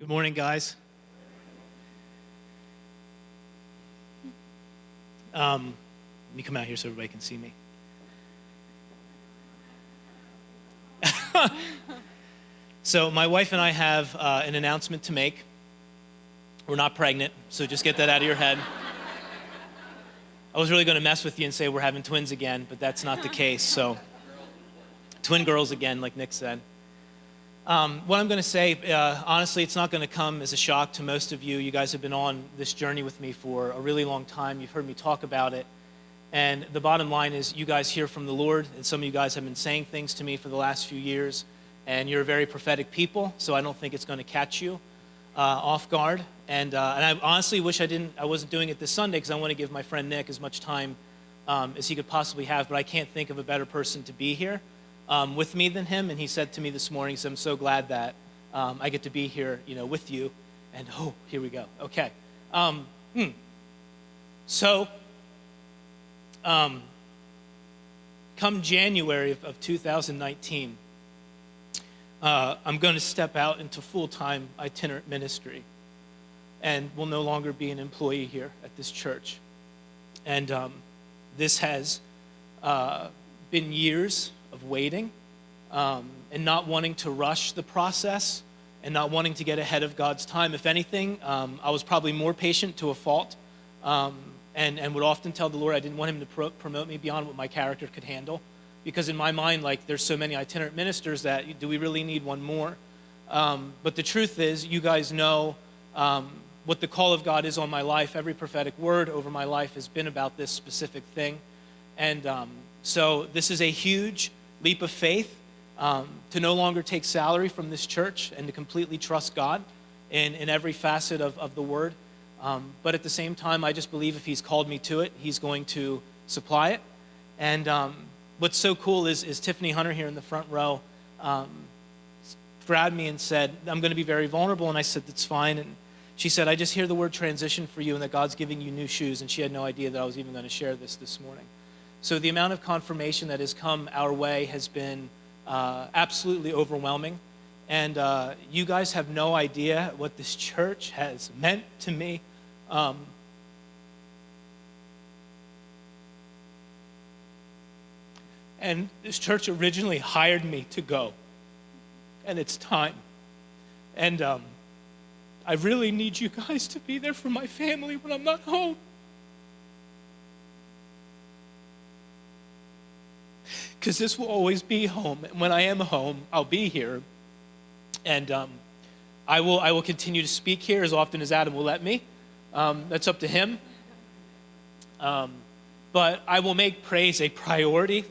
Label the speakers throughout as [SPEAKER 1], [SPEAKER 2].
[SPEAKER 1] Good morning, guys. Let me come out here so everybody can see me. So my wife and I have an announcement to make. We're not pregnant, so just get that out of your head. I was really going to mess with you and say we're having twins again, but that's not the case. So twin girls again, like Nick said. What I'm going to say, honestly, it's not going to come as a shock to most of you. You guys have been on this journey with me for a really long time. You've heard me talk about it. And the bottom line is you guys hear from the Lord, and some of you guys have been saying things to me for the last few years, and you're a very prophetic people, so I don't think it's going to catch you off guard. And I honestly wish I wasn't doing it this Sunday, because I want to give my friend Nick as much time as he could possibly have, but I can't think of a better person to be here with me than him. And he said to me this morning, so I'm so glad that I get to be here, with you. And here we go. Okay. So come January of 2019, I'm going to step out into full-time itinerant ministry and will no longer be an employee here at this church. And this has been years of waiting and not wanting to rush the process and not wanting to get ahead of God's time. If anything, I was probably more patient to a fault and would often tell the Lord I didn't want him to promote me beyond what my character could handle. Because in my mind, there's so many itinerant ministers that, do we really need one more? But the truth is, you guys know what the call of God is on my life. Every prophetic word over my life has been about this specific thing. And so this is a huge leap of faith to no longer take salary from this church and to completely trust God in every facet of the word. But at the same time, I just believe if he's called me to it, he's going to supply it. And what's so cool is Tiffany Hunter here in the front row grabbed me and said, I'm going to be very vulnerable. And I said, that's fine. And she said, I just hear the word transition for you and that God's giving you new shoes. And she had no idea that I was even going to share this morning. So the amount of confirmation that has come our way has been absolutely overwhelming. And you guys have no idea what this church has meant to me. And this church originally hired me to go. And it's time. And I really need you guys to be there for my family when I'm not home. Because this will always be home. And when I am home, I'll be here. And I will continue to speak here as often as Adam will let me. That's up to him. But I will make praise a priority.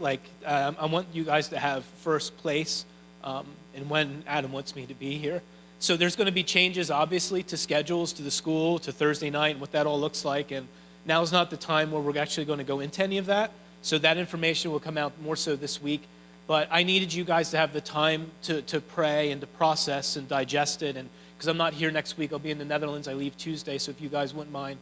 [SPEAKER 1] I want you guys to have first place and when Adam wants me to be here. So there's going to be changes, obviously, to schedules, to the school, to Thursday night, and what that all looks like. And now's not the time where we're actually going to go into any of that. So that information will come out more so this week. But I needed you guys to have the time to pray and to process and digest it. And because I'm not here next week, I'll be in the Netherlands. I leave Tuesday. So if you guys wouldn't mind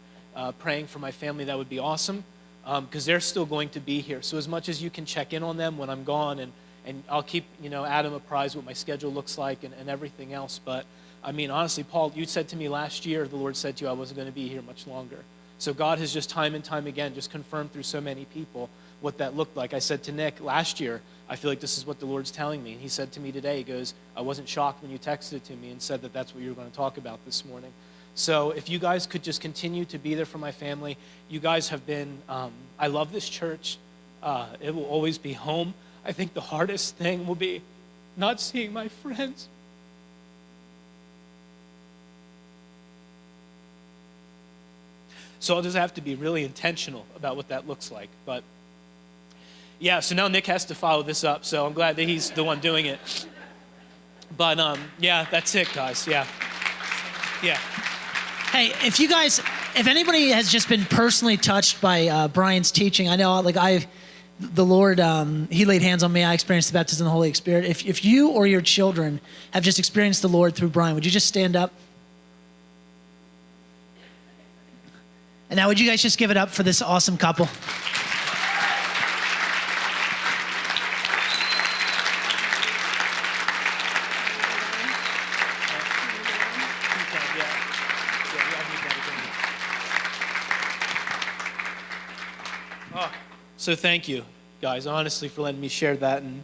[SPEAKER 1] praying for my family, that would be awesome. Because they're still going to be here. So as much as you can check in on them when I'm gone, and I'll keep Adam apprised what my schedule looks like and everything else. But I mean, honestly, Paul, you said to me last year, the Lord said to you, I wasn't going to be here much longer. So God has just time and time again just confirmed through so many people what that looked like. I said to Nick last year, I feel like this is what the Lord's telling me. And he said to me today, he goes, I wasn't shocked when you texted it to me and said that that's what you were going to talk about this morning. So if you guys could just continue to be there for my family. You guys have been, I love this church. It will always be home. I think the hardest thing will be not seeing my friends. So I'll just have to be really intentional about what that looks like. But yeah, so now Nick has to follow this up. So I'm glad that he's the one doing it. But yeah, that's it, guys. Yeah.
[SPEAKER 2] Hey, if anybody has just been personally touched by Brian's teaching, I know, the Lord, he laid hands on me. I experienced the baptism of the Holy Spirit. If you or your children have just experienced the Lord through Brian, would you just stand up? And now would you guys just give it up for this awesome couple?
[SPEAKER 1] So thank you, guys, honestly, for letting me share that. And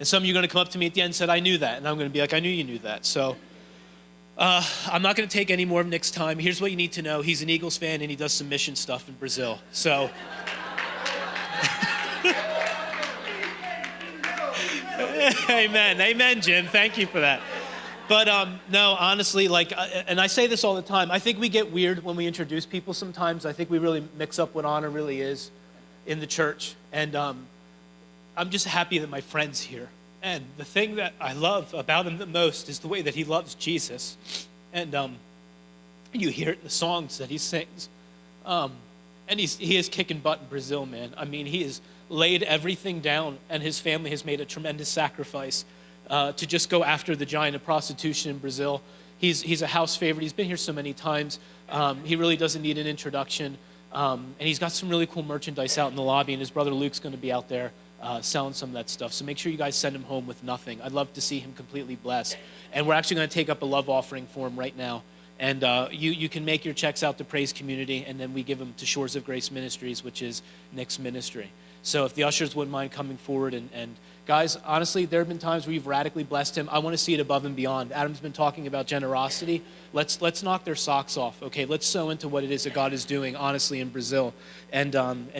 [SPEAKER 1] some of you are going to come up to me at the end and said, I knew that. And I'm going to be like, I knew you knew that. So I'm not going to take any more of Nic's time. Here's what you need to know. He's an Eagles fan, and he does some mission stuff in Brazil. So amen. Amen, Jim. Thank you for that. But no, honestly, and I say this all the time, I think we get weird when we introduce people sometimes. I think we really mix up what honor really is in the church. And I'm just happy that my friend's here. And the thing that I love about him the most is the way that he loves Jesus. And you hear it in the songs that he sings. And he is kicking butt in Brazil, man. I mean, he has laid everything down, and his family has made a tremendous sacrifice to just go after the giant of prostitution in Brazil. He's a house favorite. He's been here so many times. He really doesn't need an introduction. And he's got some really cool merchandise out in the lobby, and his brother Luke's going to be out there selling some of that stuff. So make sure you guys send him home with nothing. I'd love to see him completely blessed. And we're actually going to take up a love offering for him right now. And you can make your checks out to Praise Community, and then we give them to Shores of Grace Ministries, which is Nic's ministry. So if the ushers wouldn't mind coming forward, and guys, honestly, there have been times where you've radically blessed him. I want to see it above and beyond. Adam's been talking about generosity. Let's knock their socks off, okay? Let's sow into what it is that God is doing, honestly, in Brazil. And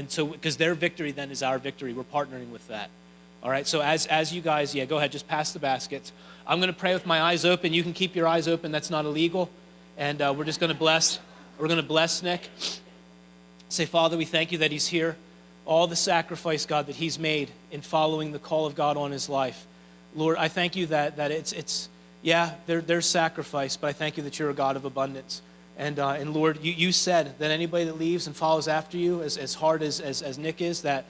[SPEAKER 1] so, because their victory then is our victory. We're partnering with that. All right, so as you guys, go ahead, just pass the baskets. I'm going to pray with my eyes open. You can keep your eyes open. That's not illegal. And we're just going to bless. We're going to bless Nic. Say, Father, we thank you that he's here. All the sacrifice, God, that he's made in following the call of God on his life. Lord, I thank you that there's sacrifice, but I thank you that you're a God of abundance. And Lord, you said that anybody that leaves and follows after you, as hard as Nic is, that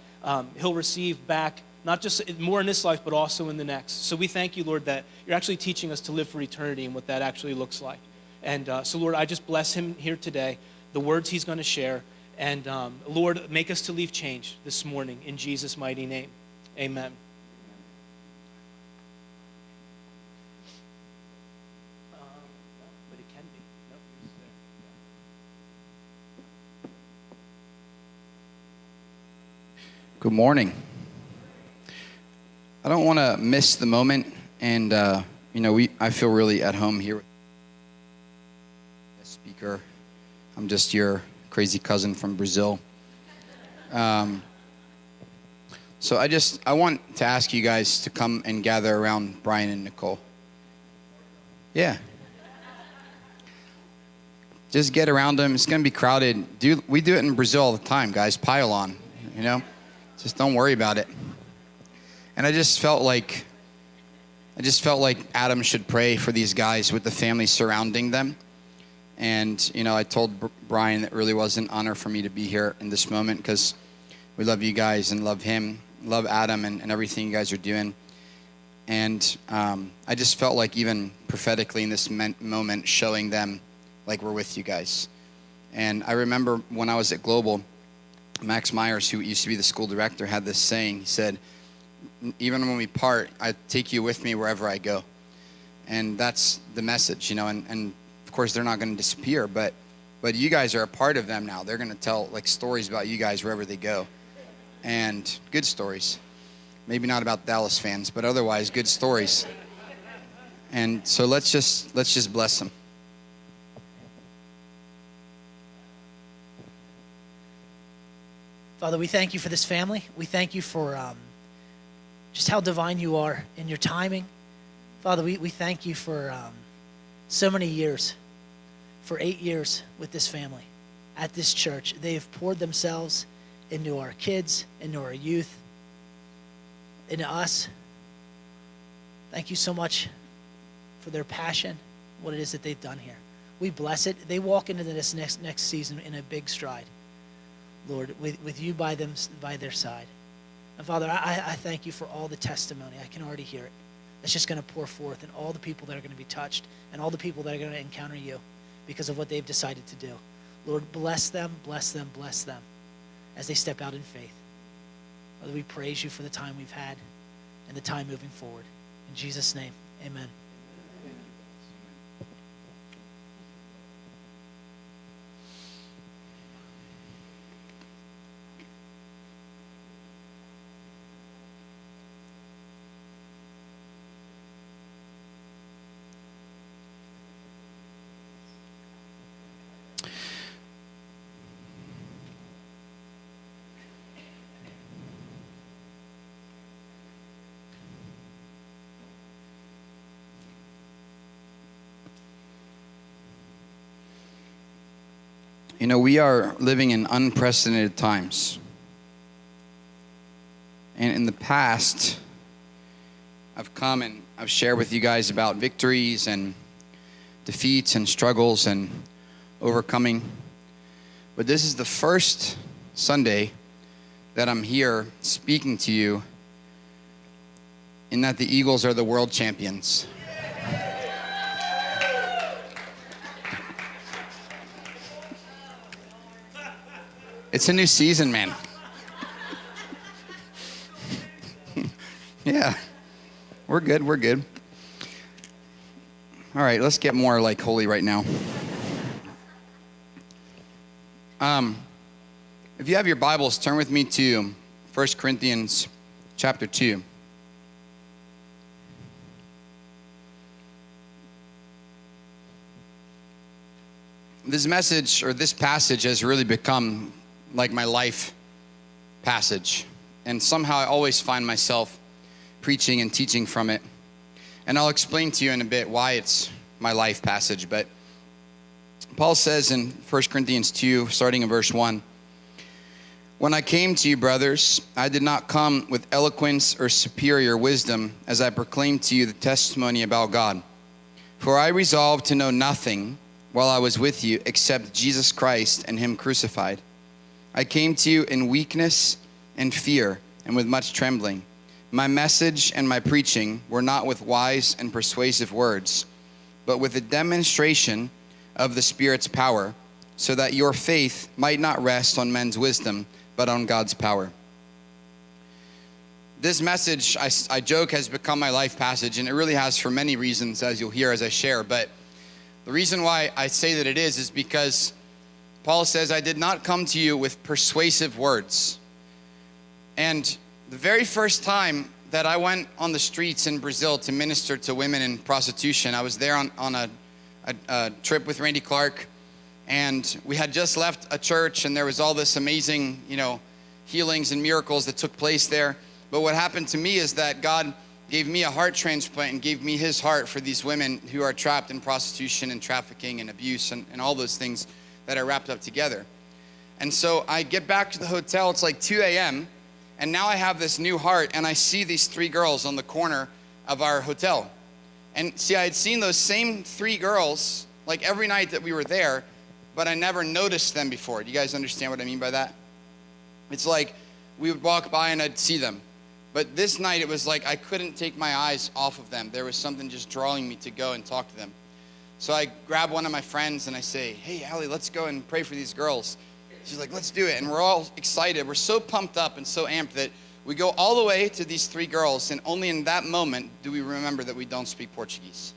[SPEAKER 1] he'll receive back, not just more in this life, but also in the next. So we thank you, Lord, that you're actually teaching us to live for eternity and what that actually looks like. And so, Lord, I just bless him here today, the words he's going to share. And Lord, make us to leave changed this morning in Jesus' mighty name. Amen. But it can be. Nope, it's there.
[SPEAKER 3] Good morning. I don't want to miss the moment, and I feel really at home here. As speaker, I'm just your crazy cousin from Brazil. So I want to ask you guys to come and gather around Brian and Nicole. Yeah. Just get around them. It's going to be crowded. We do it in Brazil all the time, guys. Pile on, Just don't worry about it. And I just felt like Adam should pray for these guys with the family surrounding them. And, I told Brian that it really was an honor for me to be here in this moment because we love you guys and love him, love Adam and everything you guys are doing. And I just felt like even prophetically in this moment showing them like we're with you guys. And I remember when I was at Global, Max Myers, who used to be the school director, had this saying. He said, even when we part, I take you with me wherever I go. And that's the message, and of course, they're not going to disappear, but you guys are a part of them now. They're going to tell stories about you guys wherever they go, and good stories. Maybe not about Dallas fans, but otherwise good stories. And so let's just bless them.
[SPEAKER 2] Father, we thank you for this family. We thank you for just how divine you are in your timing. Father, we thank you for so many years, for 8 years with this family at this church. They have poured themselves into our kids, into our youth, into us. Thank you so much for their passion, what it is that they've done here. We bless it. They walk into this next season in a big stride, Lord, with you by their side. And Father, I thank you for all the testimony. I can already hear it. It's just going to pour forth, and all the people that are going to be touched and all the people that are going to encounter you because of what they've decided to do. Lord, bless them, bless them, bless them as they step out in faith. Father, we praise you for the time we've had and the time moving forward. In Jesus' name, amen.
[SPEAKER 3] You know, we are living in unprecedented times. And in the past, I've come and I've shared with you guys about victories and defeats and struggles and overcoming. But this is the first Sunday that I'm here speaking to you in that the Eagles are the world champions. It's a new season, man. Yeah. We're good. All right, let's get more like holy right now. If you have your Bibles, turn with me to 1 Corinthians chapter 2. This message, or this passage, has really become like my life passage. And somehow I always find myself preaching and teaching from it. And I'll explain to you in a bit why it's my life passage. But Paul says in 1 Corinthians 2, starting in verse 1, "When I came to you, brothers, I did not come with eloquence or superior wisdom as I proclaimed to you the testimony about God. For I resolved to know nothing while I was with you except Jesus Christ and him crucified. I came to you in weakness and fear and with much trembling. My message and my preaching were not with wise and persuasive words, but with a demonstration of the Spirit's power, so that your faith might not rest on men's wisdom, but on God's power." This message, I joke, has become my life passage, and it really has for many reasons, as you'll hear as I share. But the reason why I say that it is because Paul says, "I did not come to you with persuasive words." And the very first time that I went on the streets in Brazil to minister to women in prostitution, I was there on a trip with Randy Clark, and we had just left a church, and there was all this amazing, healings and miracles that took place there. But what happened to me is that God gave me a heart transplant and gave me his heart for these women who are trapped in prostitution and trafficking and abuse and all those things that are wrapped up together. And so I get back to the hotel, it's like 2 a.m., and now I have this new heart, and I see these 3 girls on the corner of our hotel. And see, I had seen those same 3 girls like every night that we were there, but I never noticed them before. Do you guys understand what I mean by that? It's like we would walk by and I'd see them. But this night it was like I couldn't take my eyes off of them. There was something just drawing me to go and talk to them. So I grab one of my friends and I say, "Hey, Allie, let's go and pray for these girls." She's like, "Let's do it." And we're all excited. We're so pumped up and so amped that we go all the way to these 3 girls, and only in that moment do we remember that we don't speak Portuguese.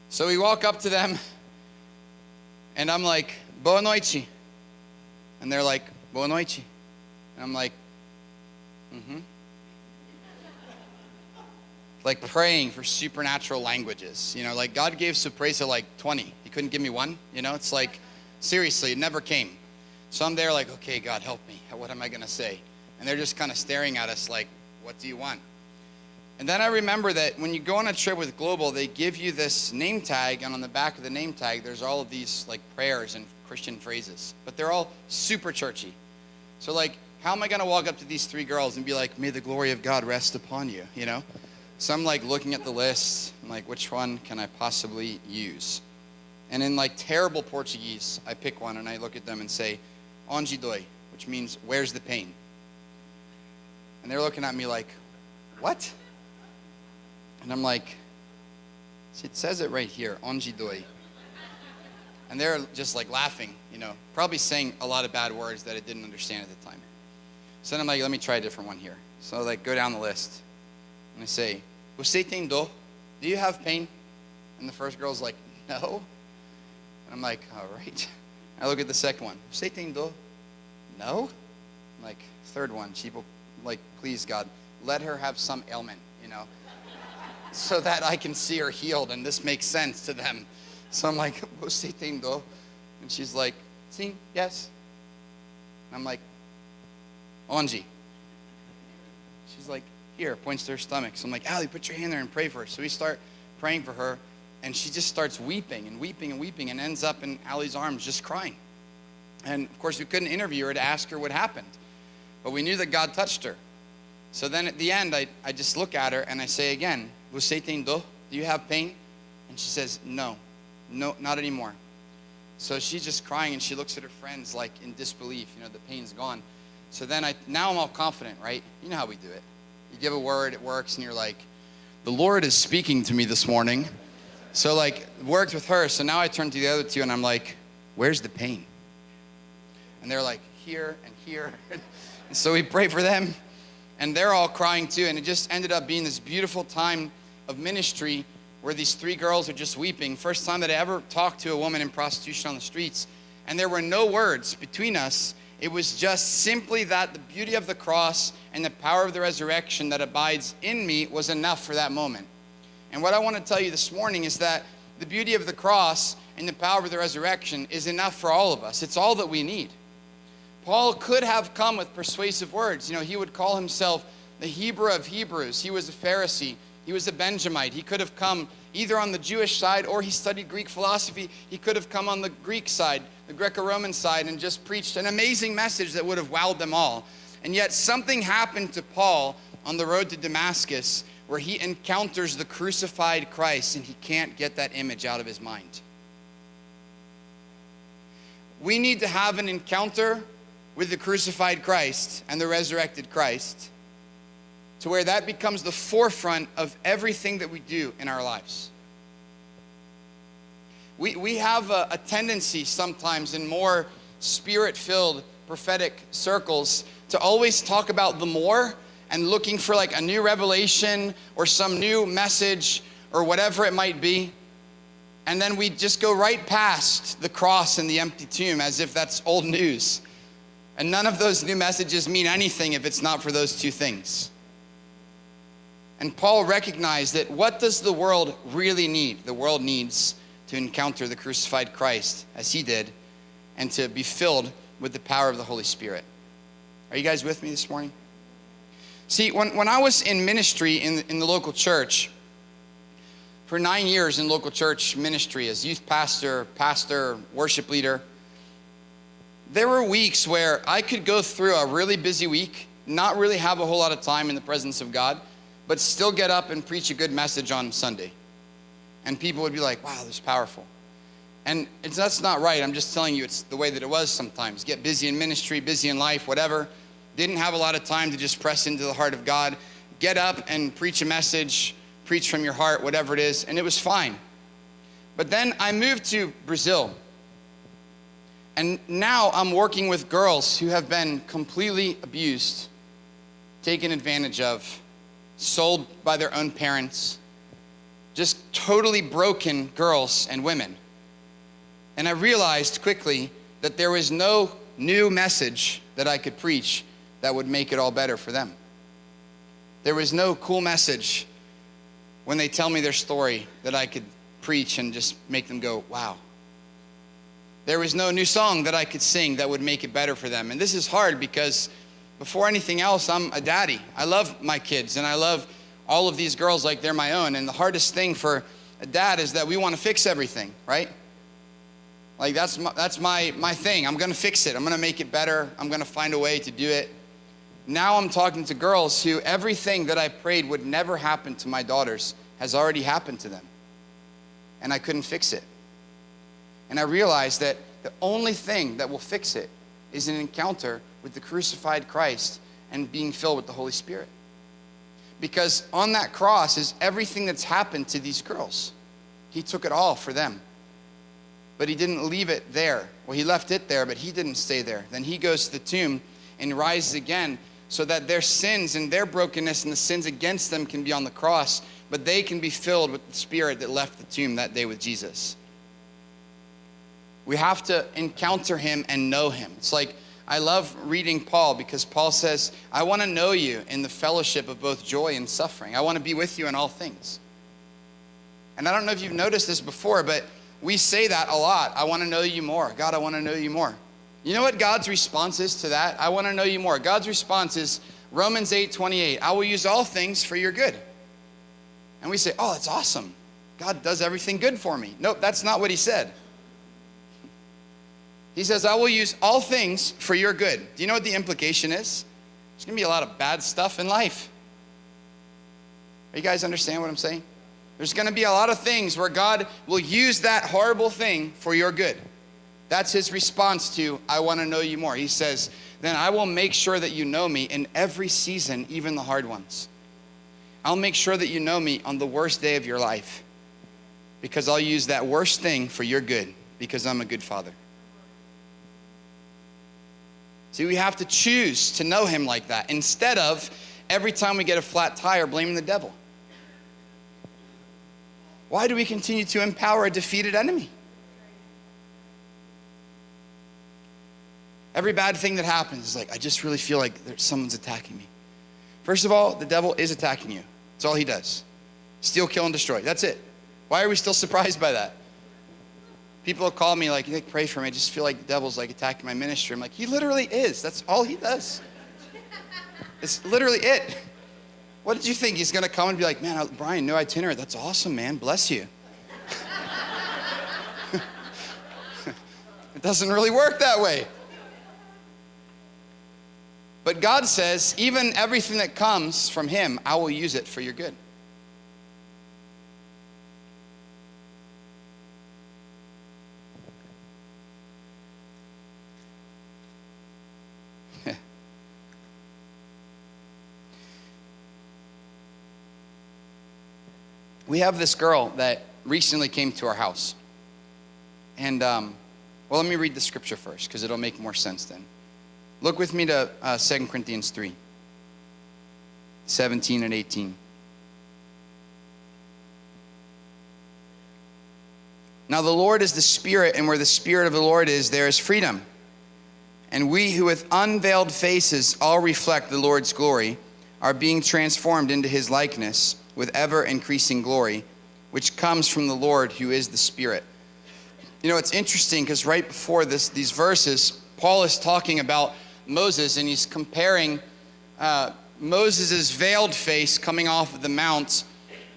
[SPEAKER 3] So we walk up to them, and I'm like, "Boa noite." And they're like, "Boa noite." And I'm like, like praying for supernatural languages. Like God gave Supresa like 20. He couldn't give me one. It's like, seriously, it never came. So I'm there like, okay, God, help me. What am I going to say? And they're just kind of staring at us like, what do you want? And then I remember that when you go on a trip with Global, they give you this name tag, and on the back of the name tag, there's all of these like prayers and Christian phrases, but they're all super churchy. So like, how am I going to walk up to these 3 girls and be like, "May the glory of God rest upon you," So I'm like looking at the list. I'm like, which one can I possibly use? And in like terrible Portuguese, I pick one and I look at them and say, "Onde dói," which means "where's the pain?" And they're looking at me like, "What?" And I'm like, "It says it right here, onde dói." And they're just like laughing, probably saying a lot of bad words that I didn't understand at the time. So then I'm like, let me try a different one here. So I like go down the list. And I say, "Você tem dor? Do you have pain?" And the first girl's like, "No." And I'm like, all right. I look at the second one. "Você tem dor?" "No." I'm like, third one. She will, like, "Please, God, let her have some ailment, so that I can see her healed." And this makes sense to them. So I'm like, "Você tem dor?" And she's like, "Sim, yes." And I'm like, "Onde?" She's like, "Here," points to her stomach. So I'm like, "Allie, put your hand there and pray for her." So we start praying for her. And she just starts weeping and weeping and weeping and ends up in Allie's arms just crying. And of course, we couldn't interview her to ask her what happened, but we knew that God touched her. So then at the end, I just look at her and I say again, "Você tem dor? Do you have pain?" And she says, no, not anymore. So she's just crying and she looks at her friends like in disbelief, the pain's gone. So then now I'm all confident, right? You know how we do it. You give a word, it works, and you're like, the Lord is speaking to me this morning. So like, it worked with her. So now I turn to the other two and I'm like, where's the pain? And they're like, here and here. And so we pray for them and they're all crying too. And it just ended up being this beautiful time of ministry where these three girls are just weeping. First time that I ever talked to a woman in prostitution on the streets. And there were no words between us. It was just simply that the beauty of the cross and the power of the resurrection that abides in me was enough for that moment. And what I want to tell you this morning is that the beauty of the cross and the power of the resurrection is enough for all of us. It's all that we need. Paul could have come with persuasive words. He would call himself the Hebrew of Hebrews. He was a Pharisee. He was a Benjamite. He could have come either on the Jewish side or he studied Greek philosophy. He could have come on the Greek side, the Greco-Roman side, and just preached an amazing message that would have wowed them all. And yet something happened to Paul on the road to Damascus where he encounters the crucified Christ and he can't get that image out of his mind. We need to have an encounter with the crucified Christ and the resurrected Christ to where that becomes the forefront of everything that we do in our lives. We have a tendency sometimes in more spirit-filled prophetic circles to always talk about the more and looking for like a new revelation or some new message or whatever it might be. And then we just go right past the cross and the empty tomb as if that's old news. And none of those new messages mean anything if it's not for those two things. And Paul recognized that what does the world really need? The world needs to encounter the crucified Christ as he did and to be filled with the power of the Holy Spirit. Are you guys with me this morning? See, when I was in ministry in the local church, for 9 years in local church ministry as youth pastor, worship leader, there were weeks where I could go through a really busy week, not really have a whole lot of time in the presence of God, but still get up and preach a good message on Sunday. And people would be like, wow, this is powerful. And that's not right. I'm just telling you it's the way that it was sometimes. Get busy in ministry, busy in life, whatever. Didn't have a lot of time to just press into the heart of God. Get up and preach a message, preach from your heart, whatever it is, and it was fine. But then I moved to Brazil. And now I'm working with girls who have been completely abused, taken advantage of, sold by their own parents, just totally broken girls and women. And I realized quickly that there was no new message that I could preach that would make it all better for them. There was no cool message when they tell me their story that I could preach and just make them go, wow. There was no new song that I could sing that would make it better for them. And this is hard because before anything else, I'm a daddy. I love my kids and I love all of these girls like they're my own. And the hardest thing for a dad is that we want to fix everything, right? Like that's my thing. I'm going to fix it. I'm going to make it better. I'm going to find a way to do it. Now I'm talking to girls who everything that I prayed would never happen to my daughters has already happened to them. And I couldn't fix it. And I realized that the only thing that will fix it is an encounter with the crucified Christ and being filled with the Holy Spirit. Because on that cross is everything that's happened to these girls. He took it all for them. But he didn't leave it there. Well, he left it there, but he didn't stay there. Then he goes to the tomb and rises again so that their sins and their brokenness and the sins against them can be on the cross, but they can be filled with the Spirit that left the tomb that day with Jesus. We have to encounter him and know him. It's like, I love reading Paul because Paul says, I want to know you in the fellowship of both joy and suffering. I want to be with you in all things. And I don't know if you've noticed this before, but we say that a lot. I want to know you more. God, I want to know you more. You know what God's response is to that? I want to know you more. God's response is Romans 8:28. I will use all things for your good. And we say, oh, that's awesome. God does everything good for me. Nope, that's not what he said. He says, I will use all things for your good. Do you know what the implication is? There's going to be a lot of bad stuff in life. Are you guys understand what I'm saying? There's going to be a lot of things where God will use that horrible thing for your good. That's his response to, I want to know you more. He says, then I will make sure that you know me in every season, even the hard ones. I'll make sure that you know me on the worst day of your life, because I'll use that worst thing for your good, because I'm a good father. See, we have to choose to know him like that, instead of every time we get a flat tire blaming the devil. Why do we continue to empower a defeated enemy? Every bad thing that happens is like, I just really feel like someone's attacking me. First of all, the devil is attacking you. That's all he does. Steal, kill, and destroy. That's it. Why are we still surprised by that? People will call me like, Nick, pray for me. I just feel like the devil's like attacking my ministry. I'm like, he literally is. That's all he does. It's literally it. What did you think? He's going to come and be like, man, Brian, new itinerary. That's awesome, man. Bless you. It doesn't really work that way. But God says, even everything that comes from him, I will use it for your good. We have this girl that recently came to our house. And, well, let me read the scripture first, because it'll make more sense then. Look with me to 2 Corinthians 3, 17 and 18. Now the Lord is the Spirit, and where the Spirit of the Lord is, there is freedom. And we who with unveiled faces all reflect the Lord's glory are being transformed into his likeness with ever increasing glory, which comes from the Lord who is the Spirit. You know, it's interesting because right before these verses, Paul is talking about Moses, and he's comparing Moses' veiled face coming off of the mount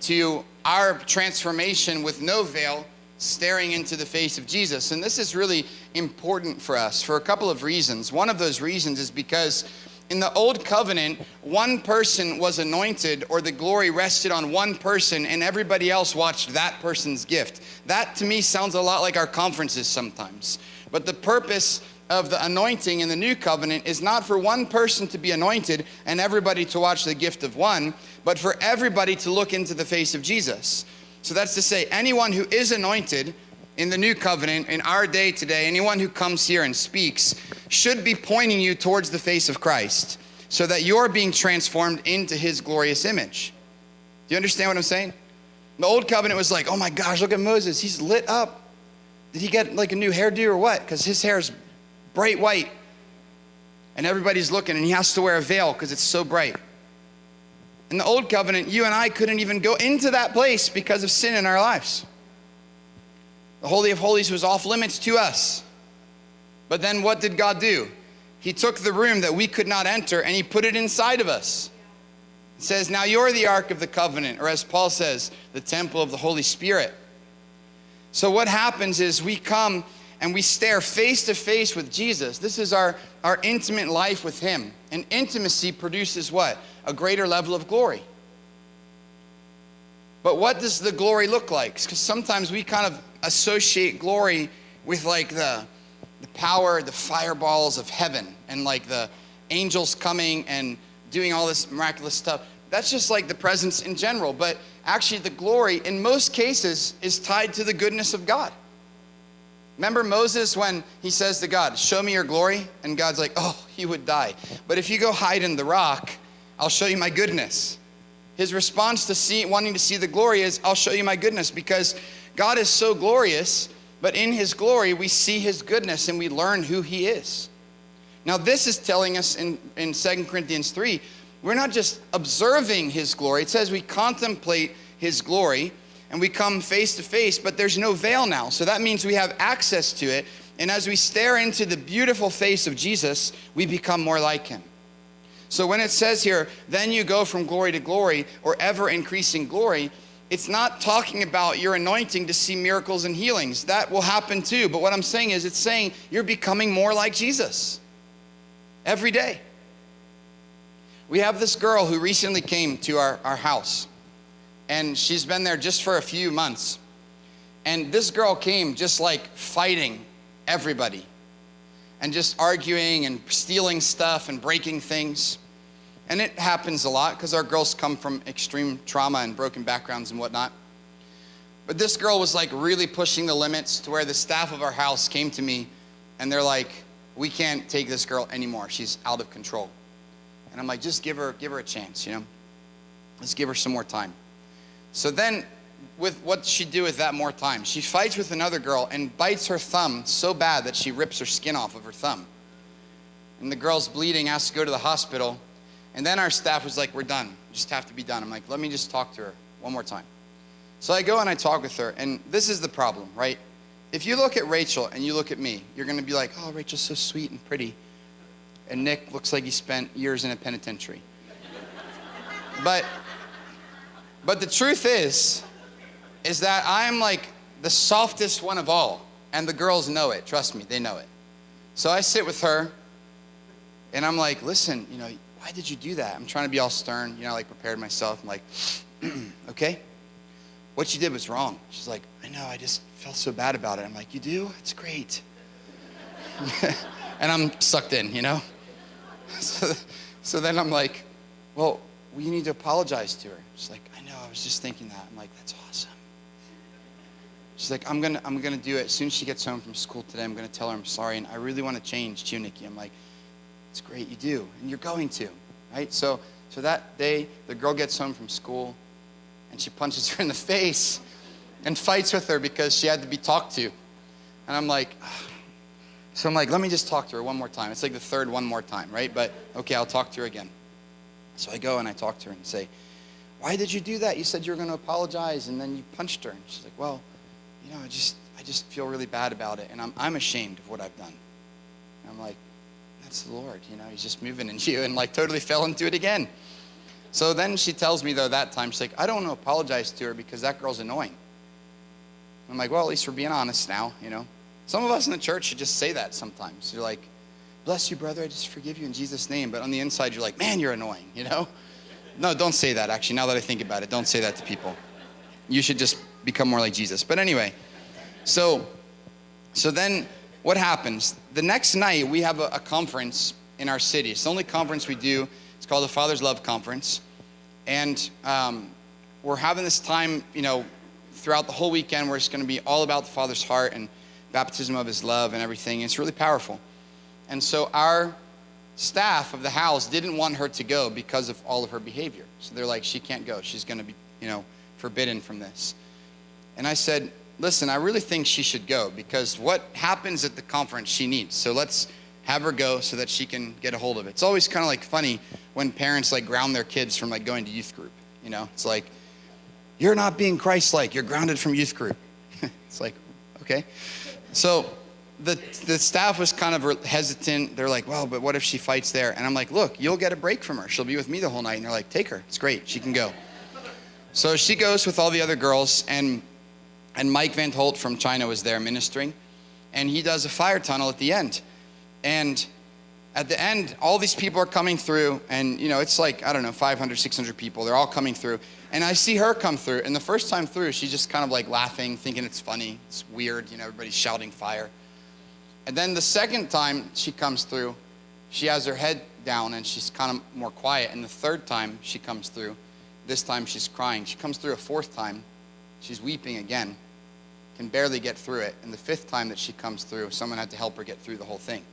[SPEAKER 3] to our transformation with no veil, staring into the face of Jesus. And this is really important for us for a couple of reasons. One of those reasons is because in the old covenant, one person was anointed, or the glory rested on one person, and everybody else watched that person's gift. That to me sounds a lot like our conferences sometimes. But the purpose of the anointing in the new covenant is not for one person to be anointed and everybody to watch the gift of one, but for everybody to look into the face of Jesus. So that's to say, anyone who is anointed in the new covenant, in our day today, anyone who comes here and speaks should be pointing you towards the face of Christ, so that you're being transformed into his glorious image. Do you understand what I'm saying? The old covenant was like, oh my gosh, look at Moses. He's lit up. Did he get like a new hairdo or what? Because his hair is bright white. And everybody's looking, and he has to wear a veil because it's so bright. In the old covenant, you and I couldn't even go into that place because of sin in our lives. The Holy of Holies was off limits to us. But then what did God do? He took the room that we could not enter and he put it inside of us. It says, now you're the Ark of the Covenant, or as Paul says, the temple of the Holy Spirit. So what happens is we come and we stare face to face with Jesus. This is our intimate life with him. And intimacy produces what? A greater level of glory. But what does the glory look like? Because sometimes we kind of associate glory with like the power, the fireballs of heaven, and like the angels coming and doing all this miraculous stuff. That's just like the presence in general. But actually the glory in most cases is tied to the goodness of God. Remember Moses when he says to God, show me your glory? And God's like, oh, he would die. But if you go hide in the rock, I'll show you my goodness. His response to wanting to see the glory is, I'll show you my goodness, because God is so glorious, but in his glory we see his goodness and we learn who he is. Now this is telling us in 2 Corinthians 3, we're not just observing his glory. It says we contemplate his glory and we come face to face, but there's no veil now. So that means we have access to it. And as we stare into the beautiful face of Jesus, we become more like him. So when it says here, then you go from glory to glory, or ever increasing glory, it's not talking about your anointing to see miracles and healings. That will happen too. But what I'm saying is, it's saying you're becoming more like Jesus every day. We have this girl who recently came to our house, and she's been there just for a few months. And this girl came just like fighting everybody and just arguing and stealing stuff and breaking things. And it happens a lot because our girls come from extreme trauma and broken backgrounds and whatnot. But this girl was like really pushing the limits to where the staff of our house came to me and they're like, we can't take this girl anymore. She's out of control. And I'm like, just give her a chance, you know? Let's give her some more time. So then with what she do with that more time, she fights with another girl and bites her thumb so bad that she rips her skin off of her thumb. And the girl's bleeding, has to go to the hospital. And then our staff was like, we're done. You just have to be done. I'm like, let me just talk to her one more time. So I go and I talk with her, and this is the problem, right? If you look at Rachel and you look at me, you're going to be like, oh, Rachel's so sweet and pretty. And Nick looks like he spent years in a penitentiary. But the truth is that I'm like the softest one of all. And the girls know it. Trust me, they know it. So I sit with her, and I'm like, listen, you know, why did you do that? I'm trying to be all stern, you know, like prepared myself. I'm like, okay, what you did was wrong. She's like, I know, I just felt so bad about it. I'm like, you do? It's great. And I'm sucked in, you know? So then I'm like, well, you need to apologize to her. She's like, I know, I was just thinking that. I'm like, that's awesome. She's like, I'm gonna do it. As soon as she gets home from school today, I'm gonna tell her I'm sorry, and I really want to change too, Nikki. I'm like, it's great, you do, and you're going to, right? So that day, the girl gets home from school, and she punches her in the face and fights with her because she had to be talked to. And I'm like, so I'm like, let me just talk to her one more time. It's like the third one more time, right? But okay, I'll talk to her again. So I go and I talk to her and say, why did you do that? You said you were going to apologize, and then you punched her. And she's like, well, you know, I just feel really bad about it, and I'm ashamed of what I've done. And I'm like, that's the Lord, you know, he's just moving in you, and like totally fell into it again. So then she tells me though that time, she's like, I don't want to apologize to her because that girl's annoying. I'm like, well, at least we're being honest now, you know. Some of us in the church should just say that sometimes. You're like, bless you, brother, I just forgive you in Jesus' name. But on the inside, you're like, man, you're annoying, you know. No, don't say that, actually. Now that I think about it, don't say that to people. You should just become more like Jesus. But anyway, so then what happens? The next night, we have a conference in our city. It's the only conference we do. It's called the Father's Love Conference. And we're having this time, you know, throughout the whole weekend where it's going to be all about the Father's heart and baptism of his love and everything. It's really powerful. And so our staff of the house didn't want her to go because of all of her behavior. So they're like, she can't go. She's going to be, you know, forbidden from this. And I said, listen, I really think she should go because what happens at the conference she needs. So let's have her go so that she can get a hold of it. It's always kind of like funny when parents like ground their kids from like going to youth group. You know, it's like, you're not being Christ-like. You're grounded from youth group. It's like, okay. So the staff was kind of hesitant. They're like, well, but what if she fights there? And I'm like, look, you'll get a break from her. She'll be with me the whole night. And they're like, take her. It's great. She can go. So she goes with all the other girls, and Mike Van Holt from China was there ministering, and he does a fire tunnel at the end. And at the end, all these people are coming through, and, you know, it's like, I don't know, 500, 600 people. They're all coming through. And I see her come through, and the first time through, she's just kind of like laughing, thinking it's funny. It's weird, you know, everybody's shouting fire. And then the second time she comes through, she has her head down, and she's kind of more quiet. And the third time she comes through, this time she's crying. She comes through a fourth time, she's weeping again, can barely get through it. And the fifth time that she comes through, someone had to help her get through the whole thing.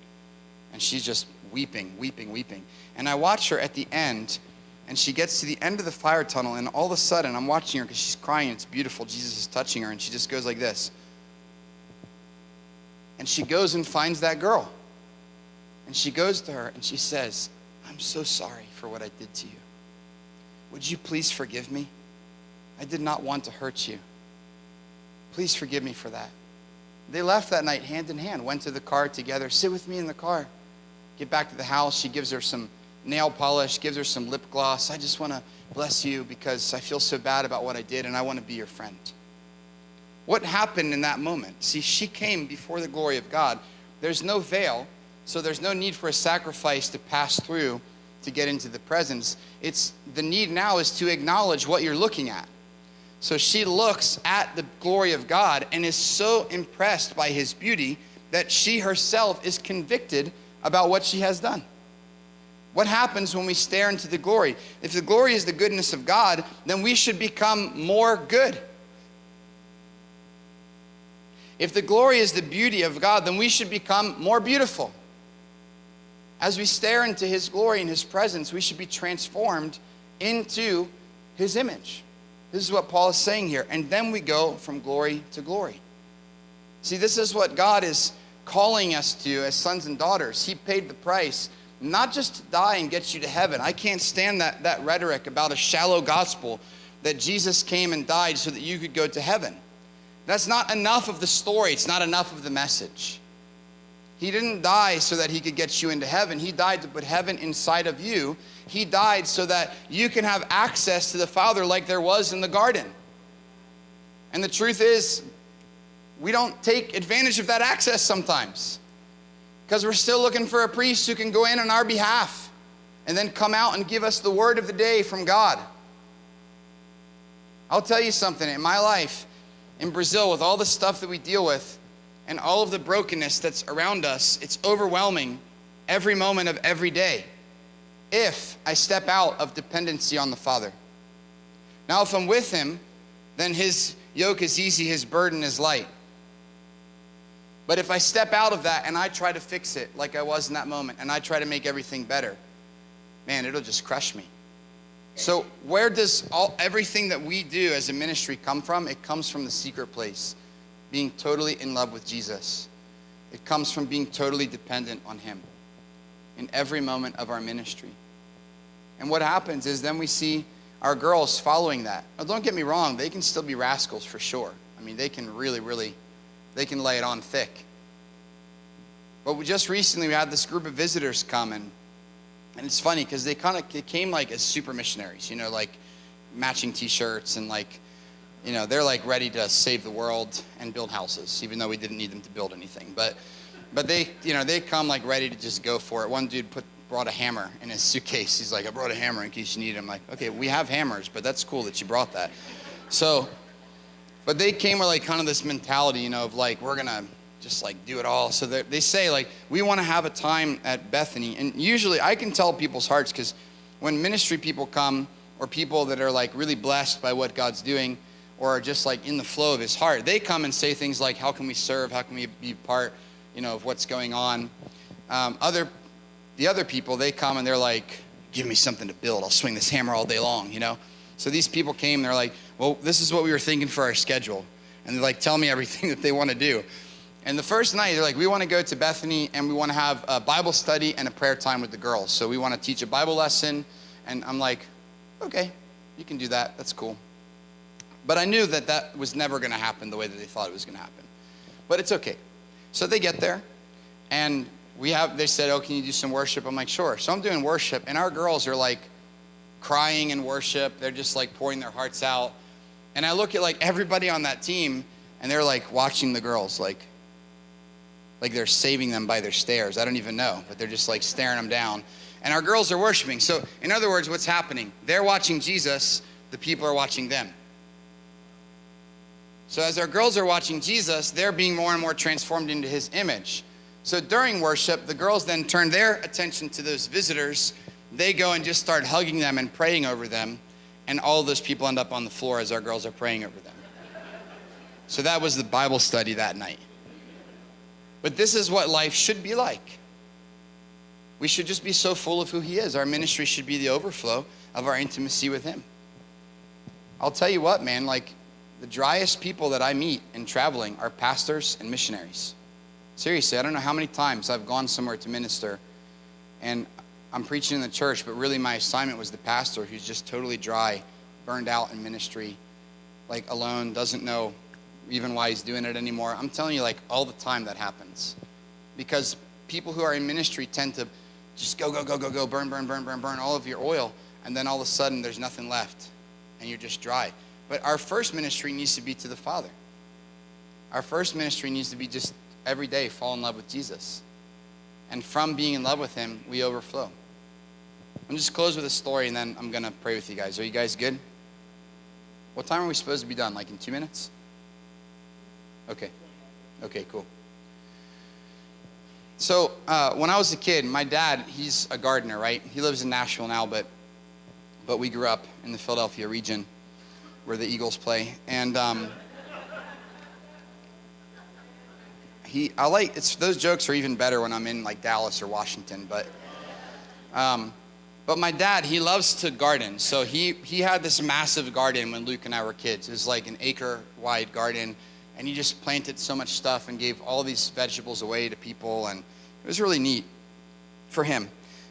[SPEAKER 3] And she's just weeping, weeping, weeping. And I watch her at the end, and she gets to the end of the fire tunnel, and all of a sudden, I'm watching her because she's crying, it's beautiful, Jesus is touching her, and she just goes like this. And she goes and finds that girl. And she goes to her, and she says, I'm so sorry for what I did to you. Would you please forgive me? I did not want to hurt you. Please forgive me for that. They left that night hand in hand, went to the car together, sit with me in the car. Get back to the house, she gives her some nail polish, gives her some lip gloss. I just want to bless you because I feel so bad about what I did and I want to be your friend. What happened in that moment? See, she came before the glory of God. There's no veil, so there's no need for a sacrifice to pass through to get into the presence. It's the need now is to acknowledge what you're looking at. So she looks at the glory of God and is so impressed by his beauty that she herself is convicted about what she has done. What happens when we stare into the glory? If the glory is the goodness of God, then we should become more good. If the glory is the beauty of God, then we should become more beautiful. As we stare into his glory and his presence, we should be transformed into his image. This is what Paul is saying here. And then we go from glory to glory. See, this is what God is calling us to as sons and daughters. He paid the price, not just to die and get you to heaven. I can't stand that rhetoric about a shallow gospel, that Jesus came and died so that you could go to heaven. That's not enough of the story. It's not enough of the message. He didn't die so that he could get you into heaven. He died to put heaven inside of you. He died so that you can have access to the Father like there was in the garden. And the truth is, we don't take advantage of that access sometimes because we're still looking for a priest who can go in on our behalf and then come out and give us the word of the day from God. I'll tell you something. In my life, in Brazil, with all the stuff that we deal with and all of the brokenness that's around us, it's overwhelming every moment of every day if I step out of dependency on the Father. Now, if I'm with him, then his yoke is easy, his burden is light. But if I step out of that and I try to fix it like I was in that moment and I try to make everything better, man, it'll just crush me. So where does everything that we do as a ministry come from? It comes from the secret place, being totally in love with Jesus. It comes from being totally dependent on him in every moment of our ministry. And what happens is then we see our girls following that. Now, don't get me wrong, they can still be rascals for sure. I mean, they can really, they can lay it on thick. But just recently we had this group of visitors come and it's funny because they came like as super missionaries, like matching t-shirts and they're like ready to save the world and build houses, even though we didn't need them to build anything. But they, they come like ready to just go for it. One dude brought a hammer in his suitcase. He's like, I brought a hammer in case you need it. I'm like, okay, we have hammers, but that's cool that you brought that. So, but they came with like kind of this mentality, of like, we're going to just like do it all. So they say like, we want to have a time at Bethany. And usually I can tell people's hearts because when ministry people come or people that are like really blessed by what God's doing or are just like in the flow of his heart, they come and say things like, how can we serve? How can we be part, of what's going on? The other people, they come and they're like, give me something to build. I'll swing this hammer all day long, So these people came and they're like, well, this is what we were thinking for our schedule. And they're like, tell me everything that they want to do. And the first night, they're like, we want to go to Bethany and we want to have a Bible study and a prayer time with the girls. So we want to teach a Bible lesson. And I'm like, okay, you can do that. That's cool. But I knew that was never going to happen the way that they thought it was going to happen. But it's okay. So they get there and they said, oh, can you do some worship? I'm like, sure. So I'm doing worship and our girls are like crying in worship. They're just like pouring their hearts out. And I look at like everybody on that team and they're like watching the girls like they're saving them by their stares. I don't even know, but they're just like staring them down. And our girls are worshiping. So in other words, what's happening? They're watching Jesus, the people are watching them. So as our girls are watching Jesus, they're being more and more transformed into his image. So during worship, the girls then turn their attention to those visitors. They go and just start hugging them and praying over them. And all those people end up on the floor as our girls are praying over them. So that was the Bible study that night. But this is what life should be like. We should just be so full of who he is. Our ministry should be the overflow of our intimacy with him. I'll tell you what, man, like the driest people that I meet in traveling are pastors and missionaries. Seriously, I don't know how many times I've gone somewhere to minister and I'm preaching in the church, but really my assignment was the pastor who's just totally dry, burned out in ministry, like alone, doesn't know even why he's doing it anymore. I'm telling you, like all the time that happens. Because people who are in ministry tend to just go, burn all of your oil. And then all of a sudden there's nothing left and you're just dry. But our first ministry needs to be to the Father. Our first ministry needs to be just every day fall in love with Jesus. And from being in love with him, we overflow. I'm just close with a story and then I'm going to pray with you guys. Are you guys good? What time are we supposed to be done? Like in 2 minutes? Okay. Okay, cool. So when I was a kid, my dad, he's a gardener, right? He lives in Nashville now, but we grew up in the Philadelphia region where the Eagles play. And those jokes are even better when I'm in like Dallas or Washington. But my dad, he loves to garden. So he had this massive garden when Luke and I were kids. It was like an acre-wide garden. And he just planted so much stuff and gave all these vegetables away to people. And it was really neat for him.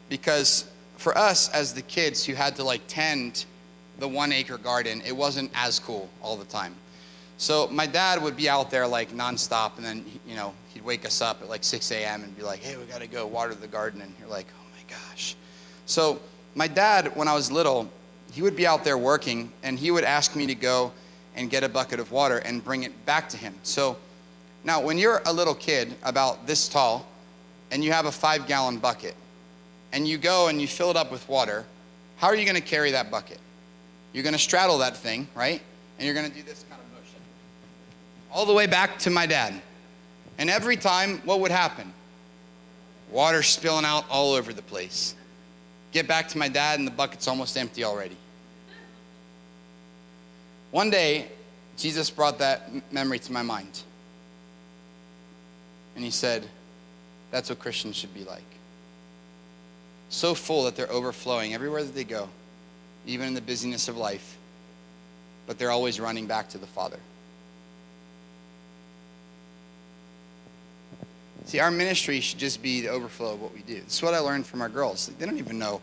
[SPEAKER 3] Because for us as the kids who had to like tend the 1 acre garden, it wasn't as cool all the time. So my dad would be out there like nonstop. And then, he'd wake us up at like 6 a.m. and be like, hey, we got to go water the garden. And you're like, oh my gosh. So my dad, when I was little, he would be out there working. And he would ask me to go and get a bucket of water and bring it back to him. So now when you're a little kid about this tall and you have a 5-gallon bucket and you go and you fill it up with water, how are you going to carry that bucket? You're going to straddle that thing, right? And you're going to do this kind of motion all the way back to my dad. And every time, what would happen? Water spilling out all over the place. Get back to my dad and the bucket's almost empty already. One day, Jesus brought that memory to my mind. And he said, that's what Christians should be like. So full that they're overflowing everywhere that they go, even in the busyness of life, but they're always running back to the Father. See, our ministry should just be the overflow of what we do. This is what I learned from our girls. They don't even know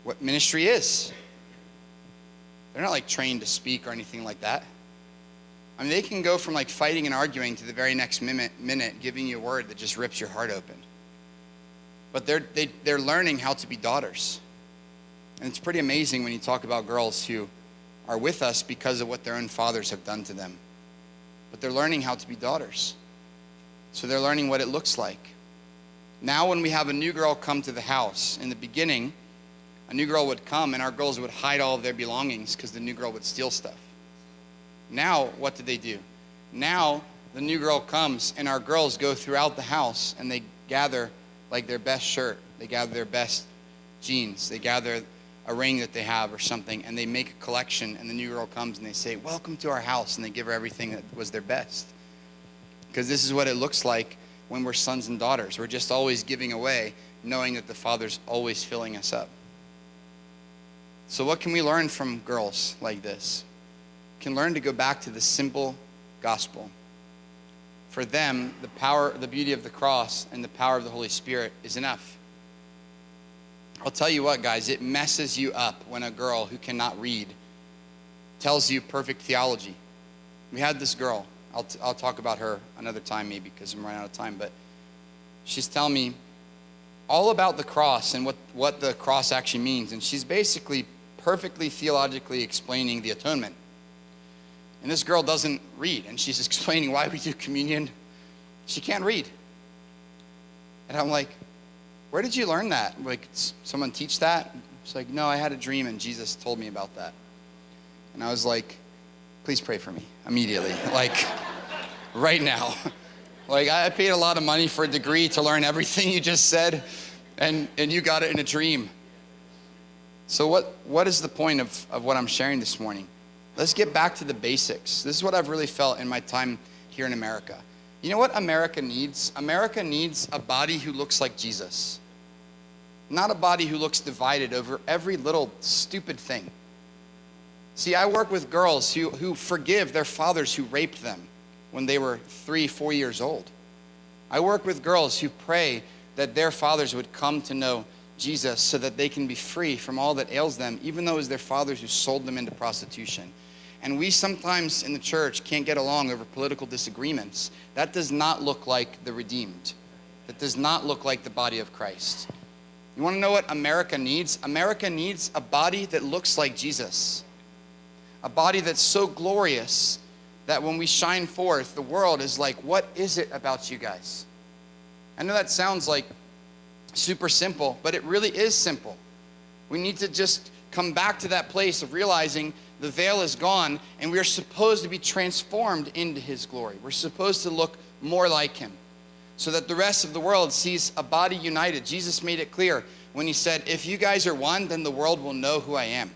[SPEAKER 3] what ministry is. They're not like trained to speak or anything like that. I mean, they can go from like fighting and arguing to the very next minute giving you a word that just rips your heart open. But they're learning how to be daughters. And it's pretty amazing when you talk about girls who are with us because of what their own fathers have done to them. But they're learning how to be daughters. So they're learning what it looks like. Now when we have a new girl come to the house, in the beginning, a new girl would come and our girls would hide all of their belongings because the new girl would steal stuff. Now, what do? Now, the new girl comes and our girls go throughout the house and they gather like their best shirt. They gather their best jeans. They gather a ring that they have or something and they make a collection and the new girl comes and they say, welcome to our house, and they give her everything that was their best. Because this is what it looks like when we're sons and daughters. We're just always giving away, knowing that the Father's always filling us up. So what can we learn from girls like this? We can learn to go back to the simple gospel. For them, the beauty of the cross and the power of the Holy Spirit is enough. I'll tell you what, guys, it messes you up when a girl who cannot read tells you perfect theology. We had this girl. I'll talk about her another time maybe because I'm running out of time, but she's telling me all about the cross and what the cross actually means. And she's basically perfectly theologically explaining the atonement. And this girl doesn't read, and she's explaining why we do communion. She can't read. And I'm like, where did you learn that? Like, someone teach that? She's like, no, I had a dream and Jesus told me about that. And I was like, please pray for me immediately. Like, right now. Like, I paid a lot of money for a degree to learn everything you just said, and you got it in a dream. So what is the point of what I'm sharing this morning? Let's get back to the basics. This is what I've really felt in my time here in America. You know what America needs? America needs a body who looks like Jesus. Not a body who looks divided over every little stupid thing. See, I work with girls who forgive their fathers who raped them when they were 3-4 years old. I work with girls who pray that their fathers would come to know Jesus so that they can be free from all that ails them, even though it was their fathers who sold them into prostitution. And we sometimes in the church can't get along over political disagreements. That does not look like the redeemed. That does not look like the body of Christ. You want to know what America needs? America needs a body that looks like Jesus. A body that's so glorious that when we shine forth, the world is like, what is it about you guys? I know that sounds like super simple, but it really is simple. We need to just come back to that place of realizing the veil is gone and we are supposed to be transformed into his glory. We're supposed to look more like him so that the rest of the world sees a body united. Jesus made it clear when he said, if you guys are one, then the world will know who I am.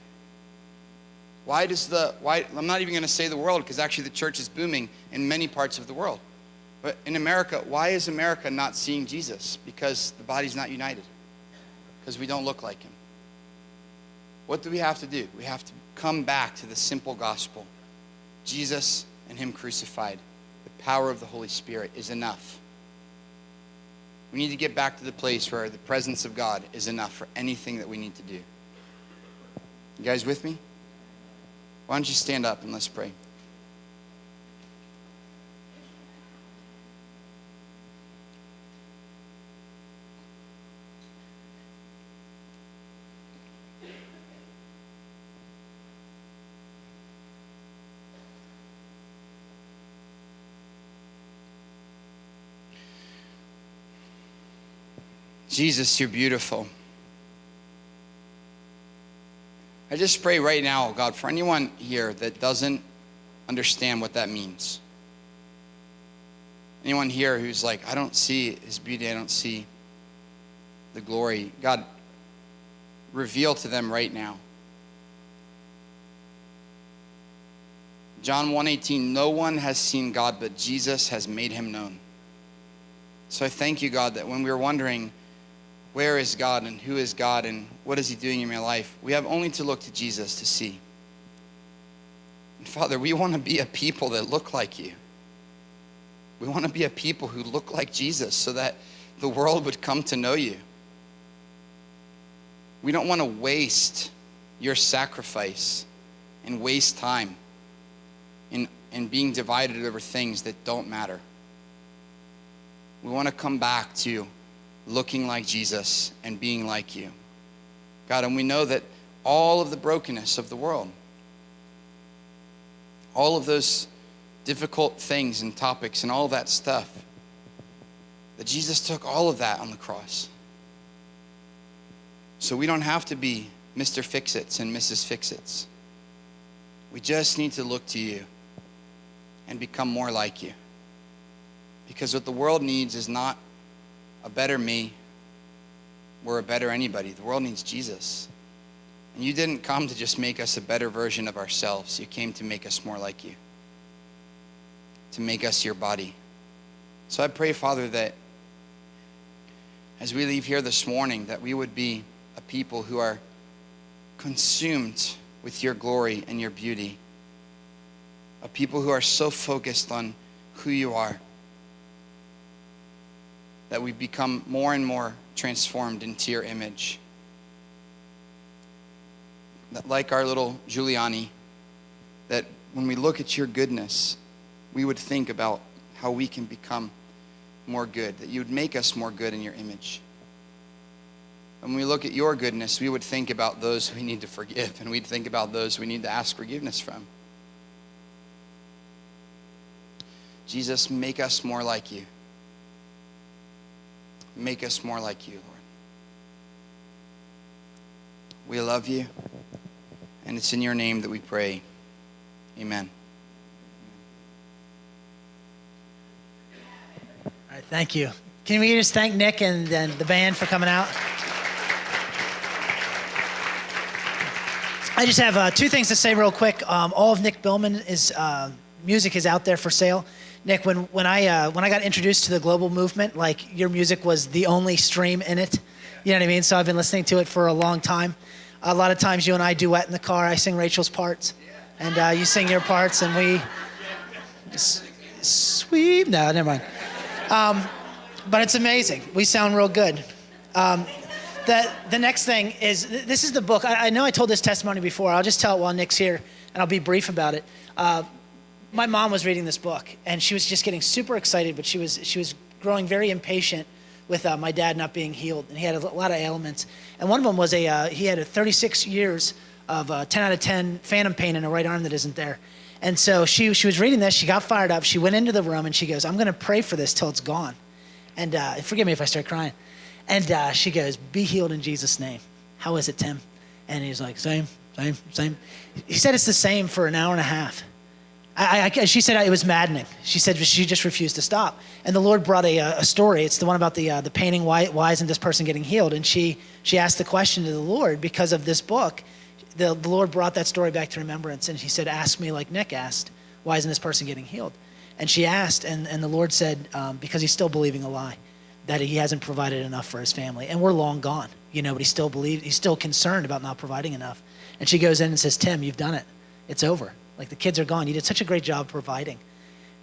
[SPEAKER 3] Why? I'm not even going to say the world, because actually the church is booming in many parts of the world. But in America, why is America not seeing Jesus? Because the body's not united. Because we don't look like him. What do we have to do? We have to come back to the simple gospel. Jesus and him crucified. The power of the Holy Spirit is enough. We need to get back to the place where the presence of God is enough for anything that we need to do. You guys with me? Why don't you stand up and let's pray. Jesus, you're beautiful. I just pray right now, God, for anyone here that doesn't understand what that means. Anyone here who's like, I don't see his beauty, I don't see the glory. God, reveal to them right now. John 1:18, no one has seen God, but Jesus has made him known. So I thank you, God, that when we were wondering, where is God and who is God and what is he doing in my life, we have only to look to Jesus to see. And Father, we want to be a people that look like you. We want to be a people who look like Jesus so that the world would come to know you. We don't want to waste your sacrifice and waste time in being divided over things that don't matter. We want to come back to looking like Jesus and being like you. God, and we know that all of the brokenness of the world, all of those difficult things and topics and all that stuff, that Jesus took all of that on the cross. So we don't have to be Mr. Fix-Its and Mrs. Fix-Its. We just need to look to you and become more like you. Because what the world needs is not a better me or a better anybody. The world needs Jesus. And you didn't come to just make us a better version of ourselves. You came to make us more like you, to make us your body. So I pray, Father, that as we leave here this morning, that we would be a people who are consumed with your glory and your beauty, a people who are so focused on who you are, that we become more and more transformed into your image. That like our little Giuliani, that when we look at your goodness, we would think about how we can become more good, that you would make us more good in your image. And when we look at your goodness, we would think about those we need to forgive, and we'd think about those we need to ask forgiveness from. Jesus, make us more like you. Make us more like you, Lord. We love you, and it's in your name that we pray. Amen.
[SPEAKER 2] All right, thank you. Can we just thank Nick and the band for coming out? I just have two things to say real quick. All of Nic Billman's music is out there for sale. Nick, when I got introduced to the global movement, like your music was the only stream in it. You know what I mean? So I've been listening to it for a long time. A lot of times you and I duet in the car. I sing Rachel's parts, and you sing your parts, and we sweep. No, never mind. But it's amazing. We sound real good. The next thing is, this is the book. I know I told this testimony before. I'll just tell it while Nick's here, and I'll be brief about it. My mom was reading this book, and she was just getting super excited, but she was growing very impatient with my dad not being healed, and he had a lot of ailments. And one of them was he had a 36 years of 10 out of 10 phantom pain in a right arm that isn't there. And so she was reading this. She got fired up. She went into the room and she goes, "I'm going to pray for this till it's gone." And forgive me if I start crying. And she goes, "Be healed in Jesus' name." "How is it, Tim?" And he's like, "Same. He said it's the same for an hour and a half. She said it was maddening. She said she just refused to stop. And the Lord brought a story. It's the one about the painting, why isn't this person getting healed? And she asked the question to the Lord because of this book. The Lord brought that story back to remembrance, and he said, "Ask me like Nick asked, why isn't this person getting healed?" And she asked, and the Lord said, because he's still believing a lie, that he hasn't provided enough for his family. And we're long gone, but he still believes, he's still concerned about not providing enough. And she goes in and says, "Tim, you've done it. It's over. Like, the kids are gone. You did such a great job providing.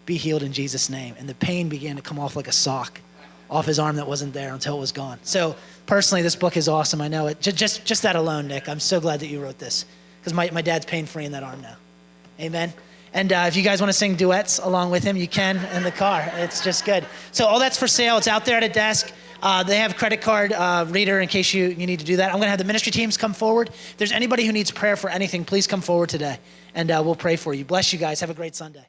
[SPEAKER 2] Be healed in Jesus' name." And the pain began to come off like a sock off his arm that wasn't there until it was gone. So personally, this book is awesome. I know it. Just that alone, Nick, I'm so glad that you wrote this, because my dad's pain-free in that arm now. Amen. And if you guys want to sing duets along with him, you can in the car. It's just good. So all that's for sale. It's out there at a desk. They have credit card reader in case you need to do that. I'm going to have the ministry teams come forward. If there's anybody who needs prayer for anything, please come forward today, and we'll pray for you. Bless you guys. Have a great Sunday.